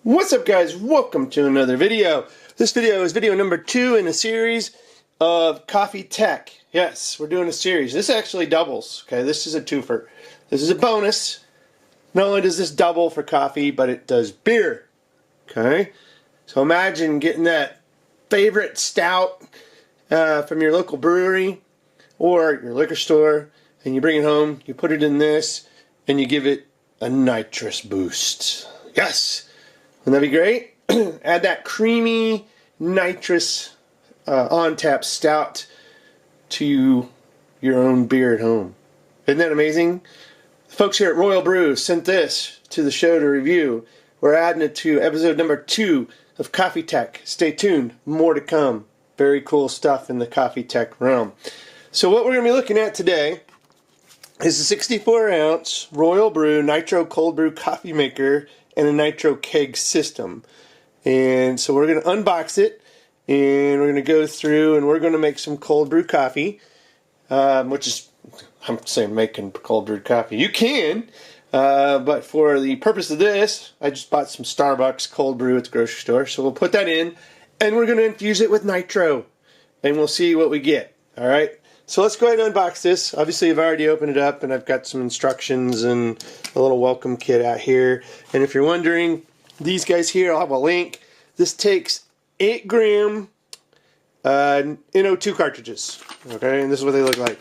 What's up, guys? Welcome to another video. This video is video number 2 in a series of coffee tech. Yes, we're doing a series. This actually doubles. Okay, this is a twofer. This is a bonus. Not only does this double for coffee, but it does beer. Okay, so imagine getting that favorite stout from your local brewery or your liquor store, and you bring it home, you put it in this, and you give it a nitrous boost. Yes! Wouldn't that be great? Add that creamy nitrous on-tap stout to your own beer at home. Isn't that amazing? The folks here at Royal Brew sent this to the show to review. We're adding it to episode number 2 of Coffee Tech. Stay tuned. More to come. Very cool stuff in the coffee tech realm. So what we're going to be looking at today is a 64-ounce Royal Brew Nitro Cold Brew coffee maker and a Nitro keg system. And so we're going to unbox it, and we're going to go through and we're going to make some cold brew coffee, which is, I'm saying making cold brewed coffee. You can, but for the purpose of this, I just bought some Starbucks cold brew at the grocery store. So we'll put that in, and we're going to infuse it with nitro, and we'll see what we get. All right. So let's go ahead and unbox this. Obviously, I've already opened it up, and I've got some instructions and a little welcome kit out here. And if you're wondering, these guys here, I'll have a link. This takes 8 gram NO2 cartridges. Okay, and this is what they look like.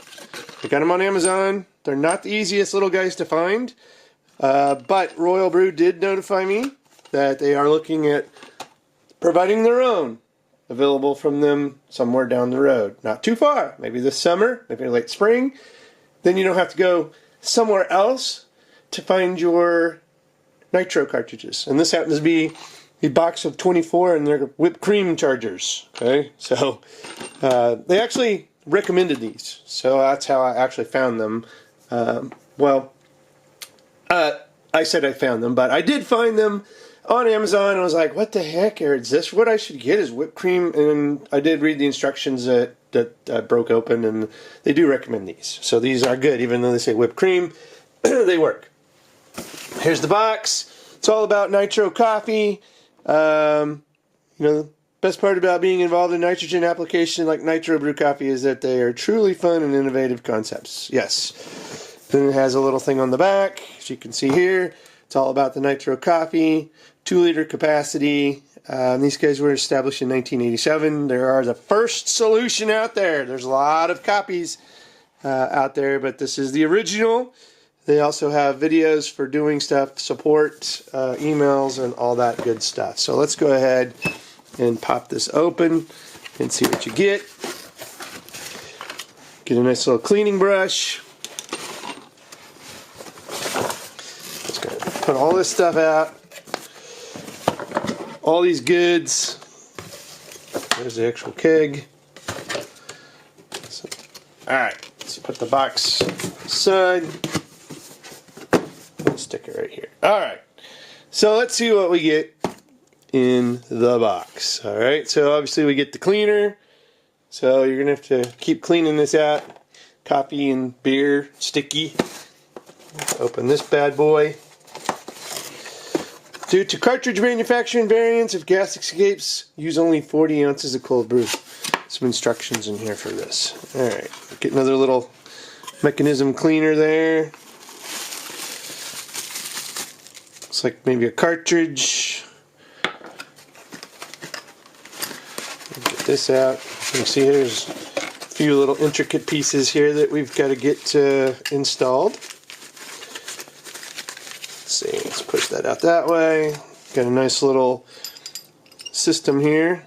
I got them on Amazon. They're not the easiest little guys to find, but Royal Brew did notify me that they are looking at providing their own, available from them somewhere down the road. Not too far. Maybe this summer, maybe late spring. Then you don't have to go somewhere else to find your nitro cartridges. And this happens to be a box of 24, and they're whipped cream chargers. Okay, so they actually recommended these. So that's how I actually found them. I said I found them, but I did find them on Amazon. I was like, what the heck, is this what I should get, is whipped cream? And I did read the instructions that broke open, and they do recommend these. So these are good, even though they say whipped cream, they work. Here's the box. It's all about nitro coffee. You know, the best part about being involved in nitrogen application like nitro brew coffee is that they are truly fun and innovative concepts. Yes. Then it has a little thing on the back, as you can see here. It's all about the nitro coffee, 2-liter capacity. These guys were established in 1987. They are the first solution out there. There's a lot of copies out there, but this is the original. They also have videos for doing stuff, support, emails, and all that good stuff. So let's go ahead and pop this open and see what you get. Get a nice little cleaning brush. Put all this stuff out, all these goods. There's the actual keg. Alright, let's put the box aside. Stick it right here. Alright, so let's see what we get in the box. Alright, so obviously we get the cleaner. So you're going to have to keep cleaning this out. Coffee and beer, sticky. Let's open this bad boy. Due to cartridge manufacturing variants, if gas escapes, use only 40 ounces of cold brew. Some instructions in here for this. Alright, get another little mechanism cleaner there. Looks like maybe a cartridge. Get this out. You can see there's a few little intricate pieces here that we've got to get installed. See, let's push that out that way. Got a nice little system here.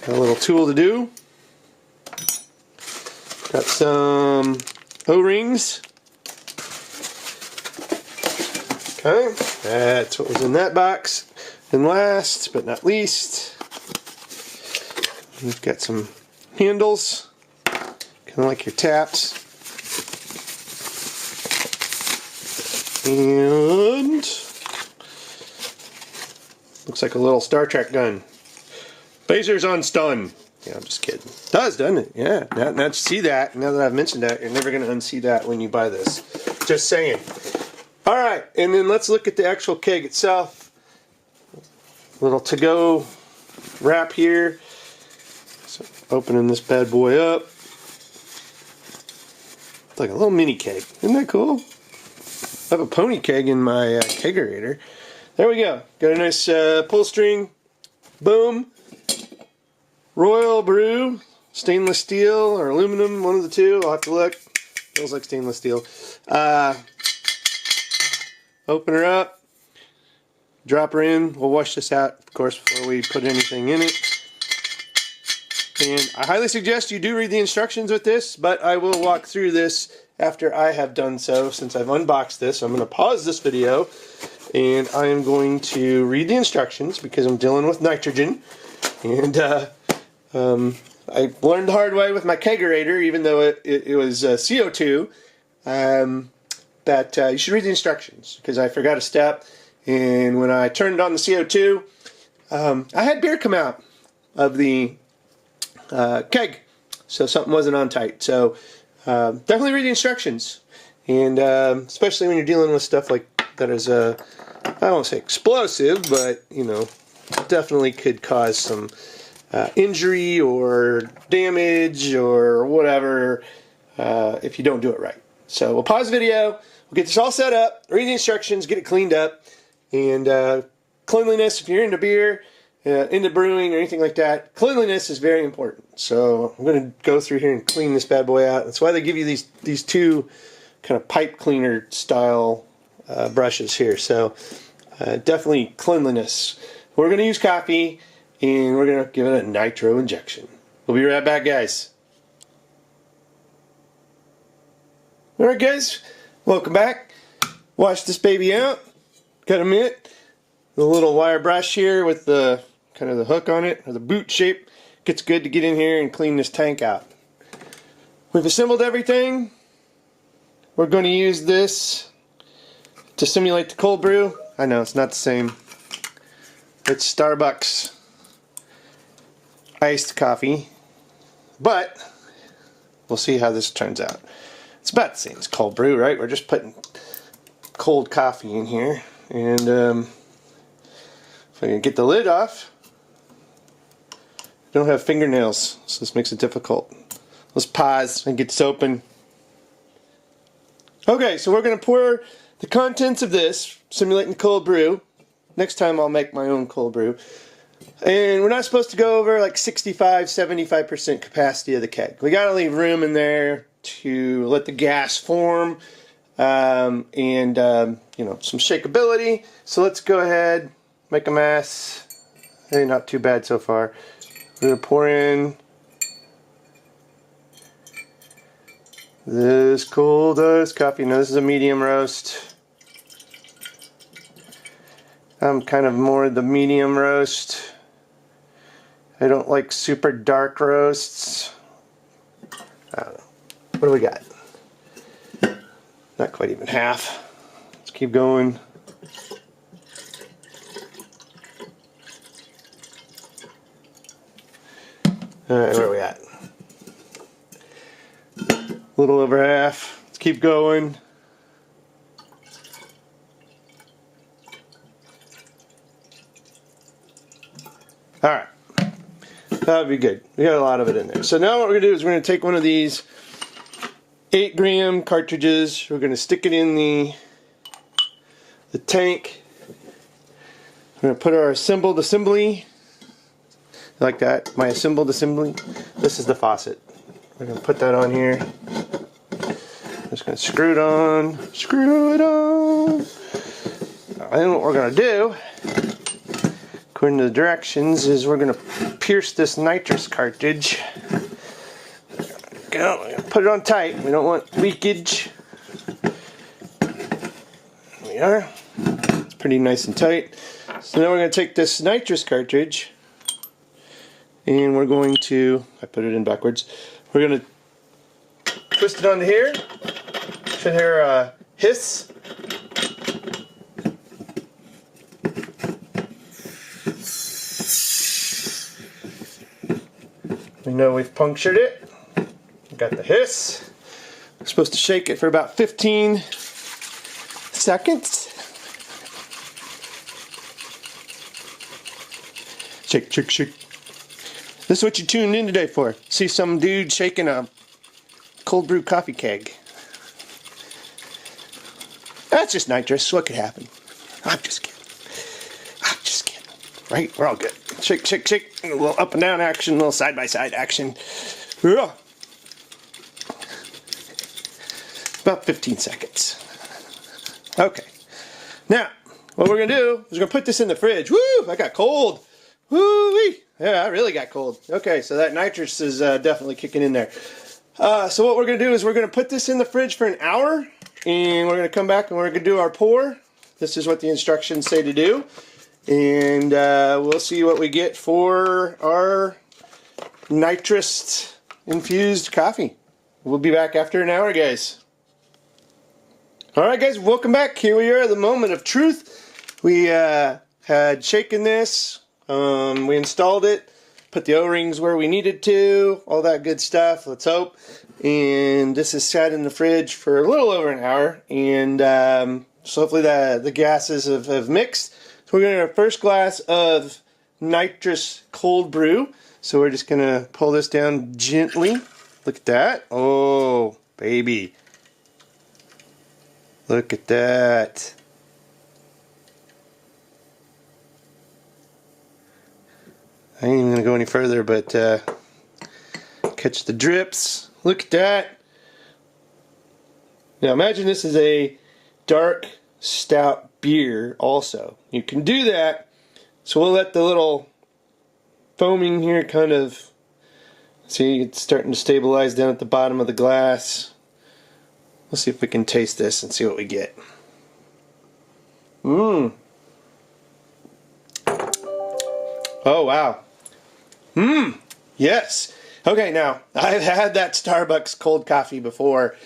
Got a little tool to do. Got some O-rings. Okay, that's what was in that box. And last but not least, we've got some handles, kind of like your taps. And looks like a little Star Trek gun. Phasers on stun. Yeah, I'm just kidding. It does, doesn't it? Yeah. Now you see that. Now that I've mentioned that, you're never going to unsee that when you buy this. Just saying. All right, and then let's look at the actual keg itself. Little to-go wrap here. So opening this bad boy up. It's like a little mini keg. Isn't that cool? I have a pony keg in my kegerator. There we go. Got a nice pull string. Boom. Royal Brew. Stainless steel or aluminum, one of the two. I'll have to look. Feels like stainless steel. Open her up. Drop her in. We'll wash this out, of course, before we put anything in it. And I highly suggest you do read the instructions with this, but I will walk through this after I have done so. Since I've unboxed this, I'm going to pause this video and I am going to read the instructions because I'm dealing with nitrogen. And I learned the hard way with my kegerator, even though it was CO2, that you should read the instructions because I forgot a step. And when I turned on the CO2, I had beer come out of the keg, so something wasn't on tight. So definitely read the instructions, and especially when you're dealing with stuff like that is I don't want to say explosive, but you know, definitely could cause some injury or damage or whatever if you don't do it right. So we'll pause the video, we'll get this all set up, read the instructions, get it cleaned up, and cleanliness, if you're into beer, into brewing or anything like that, cleanliness is very important. So I'm going to go through here and clean this bad boy out. That's why they give you these two kind of pipe cleaner style brushes here. So definitely cleanliness. We're going to use coffee and we're going to give it a nitro injection. We'll be right back, guys. Alright guys, welcome back. Wash this baby out. Got a mitt. The little wire brush here with the kind of the hook on it, or the boot shape. Gets good to get in here and clean this tank out. We've assembled everything. We're going to use this to simulate the cold brew. I know it's not the same. It's Starbucks iced coffee, but we'll see how this turns out. It's about the same as cold brew, right? We're just putting cold coffee in here, and if I can get the lid off. I don't have fingernails, so this makes it difficult. Let's pause and get this open. Okay, so we're going to pour the contents of this, simulating cold brew. Next time I'll make my own cold brew. And we're not supposed to go over like 65-75% capacity of the keg. We got to leave room in there to let the gas form and you know, some shakeability. So let's go ahead, make a mess. Hey, not too bad so far. We're going to pour in this cold iced coffee. Now this is a medium roast. I'm kind of more the medium roast. I don't like super dark roasts. I don't know. What do we got? Not quite even half. Let's keep going. Alright, where are we at? A little over half. Let's keep going. Alright. That would be good. We got a lot of it in there. So now what we're going to do is we're going to take one of these 8-gram cartridges. We're going to stick it in the tank. We're going to put our assembled assembly. Like that. My assembled assembly. This is the faucet. We're going to put that on here. Just going to screw it on. Screw it on. And what we're going to do, according to the directions, is we're going to pierce this nitrous cartridge. Put it on tight. We don't want leakage. There we are. It's pretty nice and tight. So now we're going to take this nitrous cartridge and we're going to, I put it in backwards, we're going to twist it onto here. Should hear a hiss. We know we've punctured it. Got the hiss. We're supposed to shake it for about 15 seconds. Shake, shake, shake. This is what you tuned in today for. See some dude shaking a cold brew coffee keg. That's just nitrous. What could happen? I'm just kidding. I'm just kidding. Right? We're all good. Shake, shake, shake. A little up and down action, a little side by side action. About 15 seconds. Okay. Now, what we're going to do is we're going to put this in the fridge. Woo! I got cold. Woo-wee! Yeah, I really got cold. Okay, so that nitrous is definitely kicking in there. So what we're going to do is we're going to put this in the fridge for an hour, and we're going to come back and we're going to do our pour. This is what the instructions say to do. And we'll see what we get for our nitrous infused coffee. We'll be back after an hour, guys. Alright guys, welcome back. Here we are at the moment of truth. We had shaken this. We installed it, put the O-rings where we needed to, all that good stuff, let's hope. And this is sat in the fridge for a little over an hour, and so hopefully the gases have mixed. So we're going to have our first glass of nitrous cold brew. So we're just going to pull this down gently. Look at that. Oh, baby. Look at that. I ain't even going to go any further, but catch the drips. Look at that. Now imagine this is a dark stout beer also. You can do that. So we'll let the little foaming here kind of, see, it's starting to stabilize down at the bottom of the glass. Let's see if we can taste this and see what we get. Oh wow. Yes. Okay, now I've had that Starbucks cold coffee before,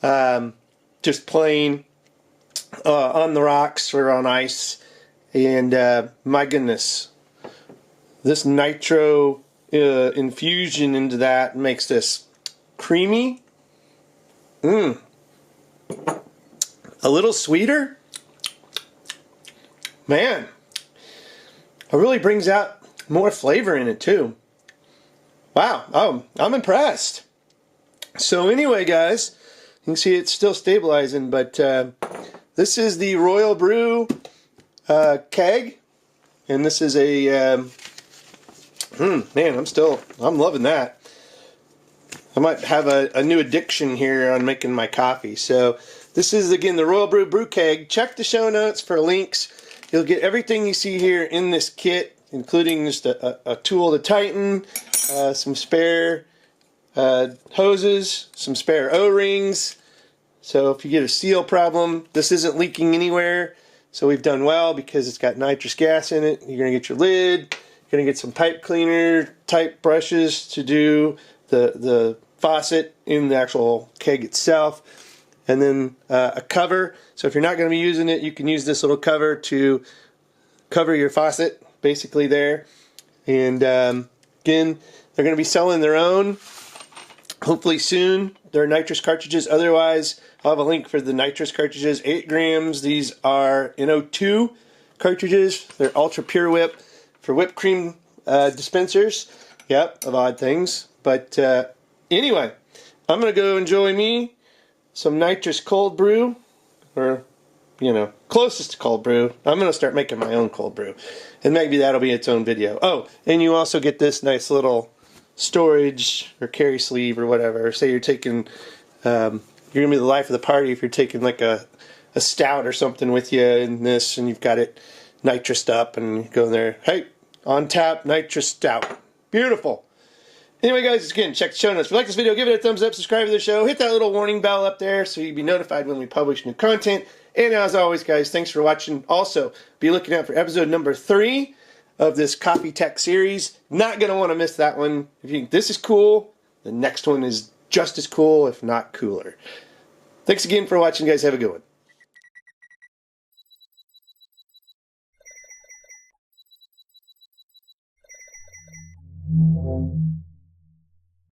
just plain on the rocks or on ice, and my goodness, this nitro infusion into that makes this creamy, a little sweeter. Man, it really brings out more flavor in it too. Wow, oh, I'm impressed. So anyway, guys, you can see it's still stabilizing, but this is the Royal Brew Keg, and this is a man, I'm loving that. I might have a new addiction here on making my coffee. So this is, again, the Royal Brew Keg. Check the show notes for links. You'll get everything you see here in this kit, including just a tool to tighten, some spare hoses, some spare O-rings. So if you get a seal problem, this isn't leaking anywhere. So we've done well because it's got nitrous gas in it. You're going to get your lid. You're going to get some pipe cleaner type brushes to do the faucet in the actual keg itself, and then a cover. So if you're not going to be using it, you can use this little cover to cover your faucet basically there. And again, they're going to be selling their own hopefully soon. They're nitrous cartridges. Otherwise, I'll have a link for the nitrous cartridges, 8 grams. These are NO2 cartridges. They're ultra pure whip for whipped cream dispensers. Yep, of odd things. But anyway, I'm going to go enjoy me some nitrous cold brew, or, you know, closest to cold brew. I'm going to start making my own cold brew, and maybe that'll be its own video. Oh, and you also get this nice little storage or carry sleeve or whatever. Say you're taking, you're going to be the life of the party if you're taking like a stout or something with you in this, and you've got it nitrous up, and you go in there, hey, on tap nitrous stout. Beautiful. Anyway, guys, again, check the show notes. If you like this video, give it a thumbs up, subscribe to the show, hit that little warning bell up there so you'll be notified when we publish new content. And as always, guys, thanks for watching. Also, be looking out for episode number 3 of this Coffee Tech series. Not going to want to miss that one. If you think this is cool, the next one is just as cool, if not cooler. Thanks again for watching, guys. Have a good one.